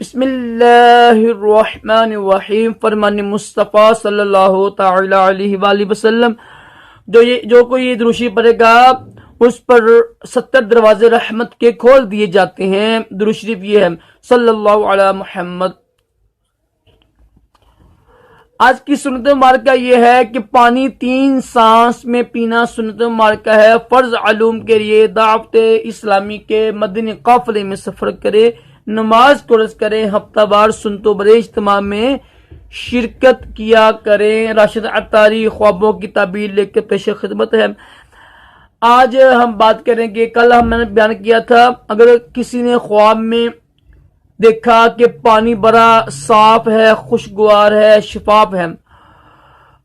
بسم اللہ الرحمن الرحیم، فرمان مصطفیٰ صلی اللہ تعالی علیہ وآلہ وسلم۔ جو کوئی یہ دروشی پڑھے گا اس پر 70 دروازے رحمت کے کھول دیے جاتے ہیں۔ درود شریف یہ ہے، صلی اللہ علی محمد۔ آج کی سنت مبارکہ یہ ہے کہ پانی 3 سانس میں پینا سنت مبارکہ ہے۔ فرض علوم کے لیے دعوت اسلامی کے مدنی قافلے میں سفر کرے، نماز قرض کریں، ہفتہ وار سنتوں بڑے اجتماع میں شرکت کیا کریں۔ راشد عطاری خوابوں کی تعبیر لے کے پیش خدمت ہے۔ آج ہم بات کریں گے، کل میں نے بیان کیا تھا، اگر کسی نے خواب میں دیکھا کہ پانی بڑا صاف ہے، خوشگوار ہے، شفاف ہے،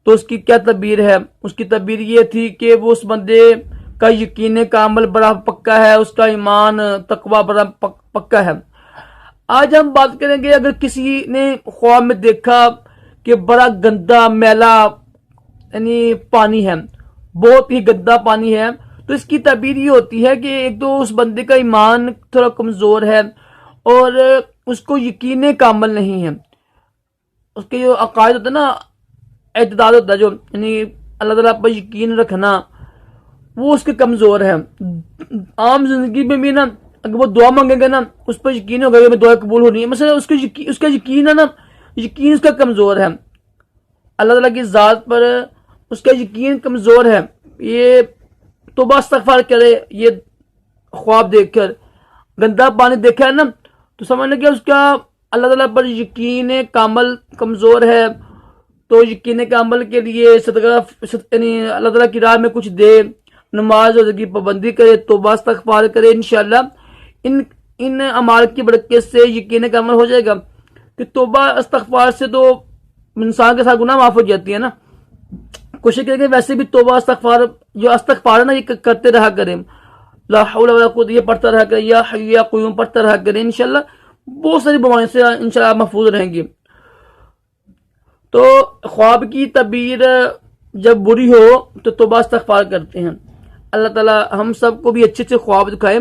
تو اس کی کیا تعبیر ہے؟ اس کی تعبیر یہ تھی کہ وہ اس بندے کا یقین کا عمل بڑا پکا ہے، اس کا ایمان تقوی بڑا پکا ہے۔ آج ہم بات کریں گے، اگر کسی نے خواب میں دیکھا کہ بڑا گندا میلا یعنی پانی ہے، بہت ہی گندا پانی ہے، تو اس کی تعبیر یہ ہوتی ہے کہ ایک تو اس بندے کا ایمان تھوڑا کمزور ہے اور اس کو یقین کا عمل نہیں ہے۔ اس کے جو عقائد ہوتا ہے نا، اعتداد ہوتا ہے، جو یعنی اللہ تعالیٰ پر یقین رکھنا، وہ اس کے کمزور ہے۔ عام زندگی میں بھی نا، اگر وہ دعا مانگے گا نا، اس پر یقین ہوگا کہ میں دعا قبول ہونی ہے، مثلا اس کا یقین ہے نا، یقین اس کا کمزور ہے، اللہ تعالیٰ کی ذات پر اس کا یقین کمزور ہے۔ یہ توبہ استغفار کرے، یہ خواب دیکھ کر گندا پانی دیکھا ہے نا، تو سمجھنے کہ اس کا اللہ تعالیٰ پر یقین کا عمل کمزور ہے، تو یقین کا عمل کے لیے صدقہ یعنی اللہ تعالیٰ کی راہ میں کچھ دے، نماز روزے کی پابندی کرے، توبہ استغفار کرے، انشاءاللہ ان اعمال کی برکت سے یقین کا عمل ہو جائے گا۔ کہ توبہ استغفار سے تو انسان کے ساتھ گناہ معاف ہو جاتی ہے نا۔ کوشش کریں کہ ویسے بھی توبہ استغفار جو استغفار ہے نا، یہ کرتے رہا کریں، لا حول ولا قوت، یہ پڑھتا رہا کریں، یا حی یا قیوم پڑھتا رہا کریں، انشاءاللہ بہت ساری بیماریوں سے انشاءاللہ محفوظ رہیں گے۔ تو خواب کی تعبیر جب بری ہو تو توبہ استغفار کرتے ہیں۔ اللہ تعالی ہم سب کو بھی اچھے خواب دکھائے۔